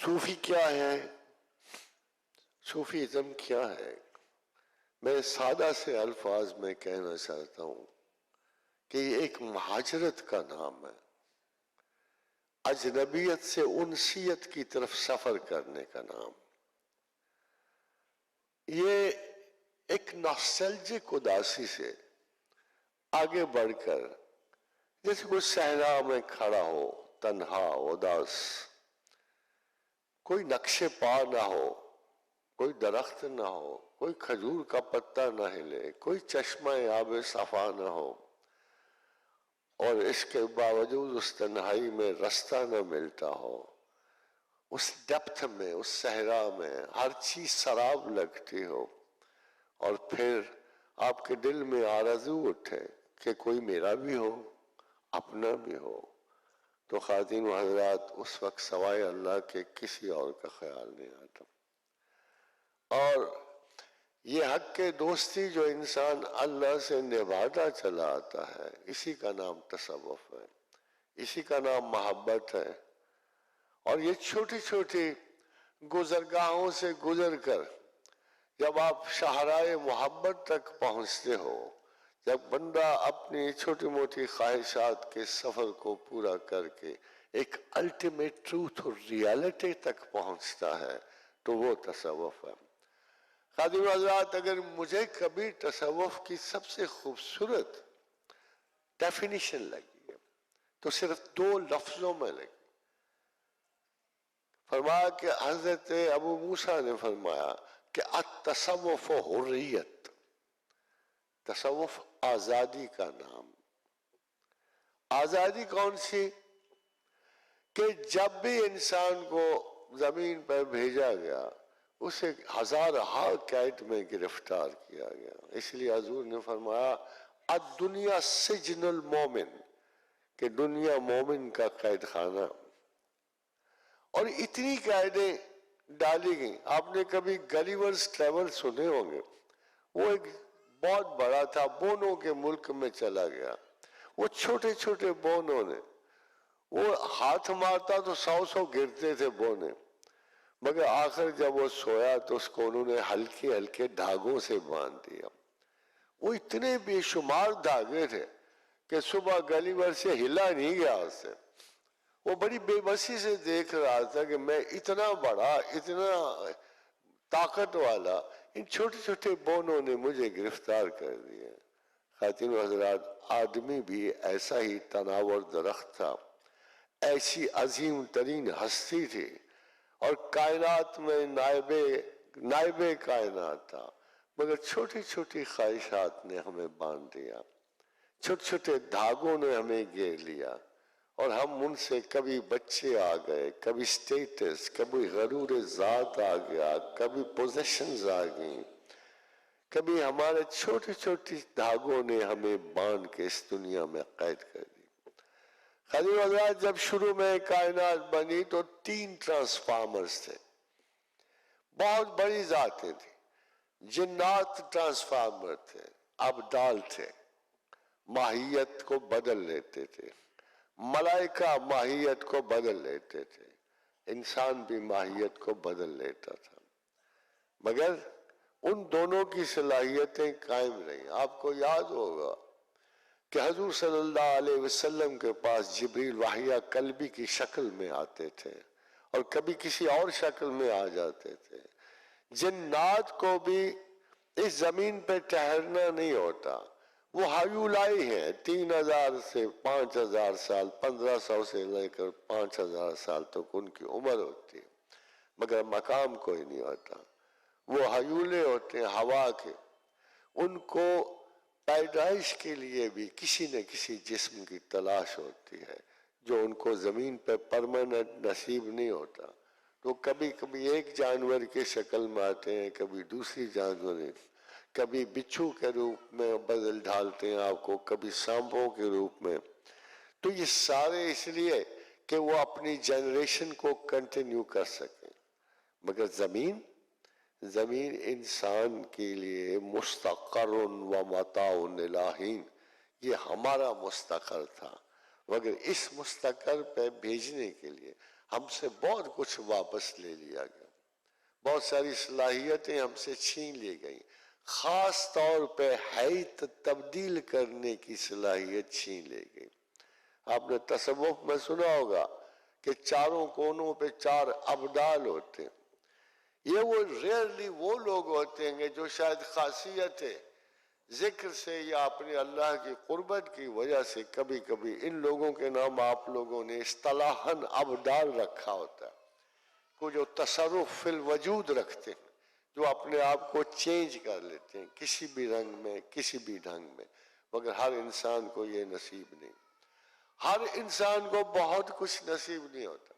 صوفی کیا ہے؟ صوفیزم کیا ہے؟ میں سادہ سے الفاظ میں کہنا چاہتا ہوں کہ یہ ایک مہاجرت کا نام ہے، اجنبیت سے انسیت کی طرف سفر کرنے کا نام۔ یہ ایک ناسٹیلجک اداسی سے آگے بڑھ کر، جیسے کوئی صحرا میں کھڑا ہو، تنہا اداس، کوئی نقش پا نہ ہو، کوئی درخت نہ ہو، کوئی کھجور کا پتا نہ ہلے، کوئی چشمہ آب صفا نہ ہو، اور اس کے باوجود اس تنہائی میں رستہ نہ ملتا ہو، اس ڈیپتھ میں، اس صحرا میں ہر چیز سراب لگتی ہو، اور پھر آپ کے دل میں آرزو اٹھے کہ کوئی میرا بھی ہو، اپنا بھی ہو، تو خواتین و حضرات اس وقت سوائے اللہ کے کسی اور کا خیال نہیں آتا۔ اور یہ حق کے دوستی جو انسان اللہ سے نبھاتا چلا آتا ہے، اسی کا نام تصوف ہے، اسی کا نام محبت ہے۔ اور یہ چھوٹی چھوٹی گزرگاہوں سے گزر کر جب آپ شاہراہ محبت تک پہنچتے ہو، جب بندہ اپنی چھوٹی موٹی خواہشات کے سفر کو پورا کر کے ایک الٹیمیٹ ٹروتھ اور ریالٹی تک پہنچتا ہے، تو وہ تصوف ہے۔ خادم حضرات، اگر مجھے کبھی تصوف کی سب سے خوبصورت ڈیفینیشن لگی ہے تو صرف 2 لفظوں میں لگی۔ فرمایا کہ حضرت ابو موسیٰ نے فرمایا کہ التصوف حریت، تصوف آزادی کا نام۔ آزادی کون سی؟ کہ جب بھی انسان کو زمین پر بھیجا گیا، اسے ہزارہا قید میں گرفتار کیا گیا۔ اس لیے حضور نے فرمایا الدنیا سجن المومن، کہ دنیا مومن کا قید خانہ۔ اور اتنی قیدیں ڈالی گئیں۔ آپ نے کبھی گلیورز ٹریول سنے ہوں گے، وہ ایک بہت بڑا تھا، بونوں کے ملک میں چلا گیا۔ وہ چھوٹے چھوٹے بونوں نے، وہ ہاتھ مارتا تو 100 گرتے تھے بونے، مگر آخر جب وہ سویا تو اس کو انہوں نے ہلکے ہلکے دھاگوں سے باندھ دیا۔ وہ اتنے بے شمار دھاگے تھے کہ صبح گلیور سے ہلا نہیں گیا اس سے۔ وہ بڑی بے بسی سے دیکھ رہا تھا کہ میں اتنا بڑا، اتنا طاقت والا، ان چھوٹے چھوٹے بونوں نے مجھے گرفتار کر دیا۔ خواتین و حضرات، آدمی بھی ایسا ہی تناور درخت تھا، ایسی عظیم ترین ہستی تھی، اور کائنات میں نائب کائنات تھا، مگر چھوٹی چھوٹی خواہشات نے ہمیں باندھ دیا، چھوٹے چھوٹے دھاگوں نے ہمیں گھیر لیا، اور ہم ان سے کبھی بچے آ گئے، کبھی سٹیٹس، کبھی غرور ذات آ گیا، کبھی پوزیشنز آ گئیں، کبھی ہمارے چھوٹی چھوٹی دھاگوں نے ہمیں باندھ کے اس دنیا میں قید کر دی۔ خادم حضرات، جب شروع میں کائنات بنی تو 3 ٹرانسفارمرز تھے، بہت بڑی ذاتیں تھیں۔ جنات ٹرانسفارمر تھے، ابدال تھے، ماہیت کو بدل لیتے تھے، ملائکہ ماہیت کو بدل لیتے تھے، انسان بھی ماہیت کو بدل لیتا تھا، مگر ان دونوں کی صلاحیتیں قائم رہیں۔ آپ کو یاد ہوگا کہ حضور صلی اللہ علیہ وسلم کے پاس جبریل وحیہ قلبی کی شکل میں آتے تھے، اور کبھی کسی اور شکل میں آ جاتے تھے۔ جنات کو بھی اس زمین پہ ٹھہرنا نہیں ہوتا، وہ ہیولائی ہیں، 3000 سے 5000 سال، 1500 سے لے کر 5000 سال تک ان کی عمر ہوتی ہے، مگر مقام کوئی نہیں ہوتا۔ وہ ہیولے ہوتے ہیں ہوا کے، ان کو پیدائش کے لیے بھی کسی نہ کسی جسم کی تلاش ہوتی ہے جو ان کو زمین پہ پرماننٹ نصیب نہیں ہوتا، تو کبھی کبھی ایک جانور کے شکل میں آتے ہیں، کبھی دوسری جانور، کبھی بچھو کے روپ میں بدل ڈھالتے ہیں آپ کو، کبھی سانپوں کے روپ میں۔ تو یہ سارے اس لیے کہ وہ اپنی جنریشن کو کنٹینیو کر سکیں، مگر زمین انسان کے لیے مستقر و متاع الہین، یہ ہمارا مستقر تھا، مگر اس مستقر پہ بھیجنے کے لیے ہم سے بہت کچھ واپس لے لیا گیا، بہت ساری صلاحیتیں ہم سے چھین لی گئیں، خاص طور پہ حیت تبدیل کرنے کی صلاحیت چھین لی گئی۔ آپ نے تصوف میں سنا ہوگا کہ چاروں کونوں پہ چار ابدال ہوتے ہیں۔ یہ وہ ریئرلی وہ لوگ ہوتے ہیں جو شاید خاصیت ہے ذکر سے یا اپنے اللہ کی قربت کی وجہ سے کبھی کبھی ان لوگوں کے نام آپ لوگوں نے اصطلاحاً ابدال رکھا ہوتا ہے، کو جو تصرف فی الوجود رکھتے ہیں، جو اپنے آپ کو چینج کر لیتے ہیں کسی بھی رنگ میں کسی بھی ڈھنگ میں، مگر ہر انسان کو یہ نصیب نہیں، ہر انسان کو بہت کچھ نصیب نہیں ہوتا۔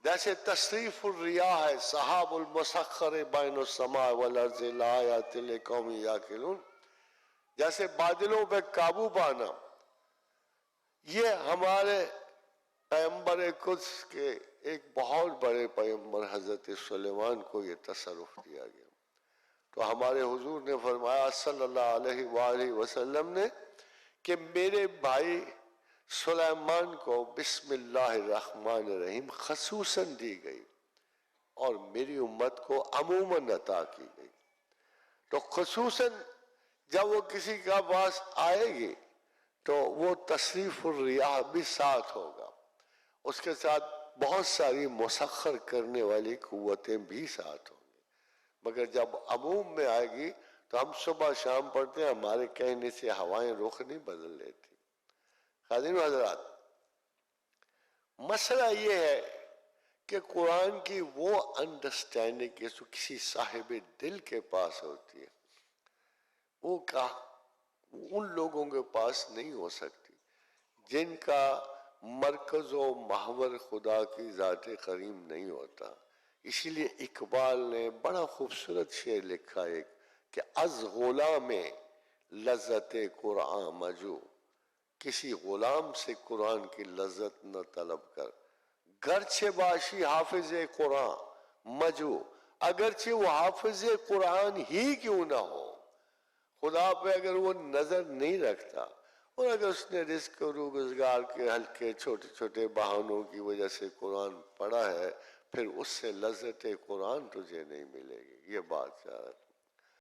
جیسے تصریف الریاح ہے، سحاب المسخر بین السماء والارض لآیات لقوم یعقلون، جیسے بادلوں پہ قابو پانا، یہ ہمارے پیغمبر قدس کے ایک بہت بڑے پیغمبر حضرت سلیمان کو یہ تصرف دیا گیا۔ تو ہمارے حضور نے فرمایا صلی اللہ علیہ وآلہ وسلم نے کہ میرے بھائی سلیمان کو بسم اللہ الرحمن الرحیم خصوصاً دی گئی اور میری امت کو عموماً عطا کی گئی۔ تو خصوصاً جب وہ کسی کا پاس آئے گی تو وہ تصریف الریاح بھی ساتھ ہوگا، اس کے ساتھ بہت ساری مسخر کرنے والی قوتیں بھی ساتھ ہوں گی، مگر جب عموم میں آئے گی تو ہم صبح شام پڑھتے ہیں ہمارے کہنے سے ہوائیں رخ نہیں بدل لیتی۔ حاضرین و حضرات، مسئلہ یہ ہے کہ قرآن کی وہ انڈرسٹینڈنگ جو کسی صاحب دل کے پاس ہوتی ہے وہ ان لوگوں کے پاس نہیں ہو سکتی جن کا مرکز و محور خدا کی ذات کریم نہیں ہوتا۔ اسی لیے اقبال نے بڑا خوبصورت شعر لکھا ہے کہ از غلام لذت قرآن مجو، کسی غلام سے قرآن کی لذت نہ طلب کر، گرچہ باشی حافظ قرآن مجو، اگرچہ وہ حافظ قرآن ہی کیوں نہ ہو، خدا پہ اگر وہ نظر نہیں رکھتا اور اگر اس نے رزق و روزگار کے ہلکے چھوٹے چھوٹے بہانوں کی وجہ سے قرآن پڑھا ہے، پھر اس سے لذت قرآن تجھے نہیں ملے گی۔ یہ بات چاہ رہا ہے۔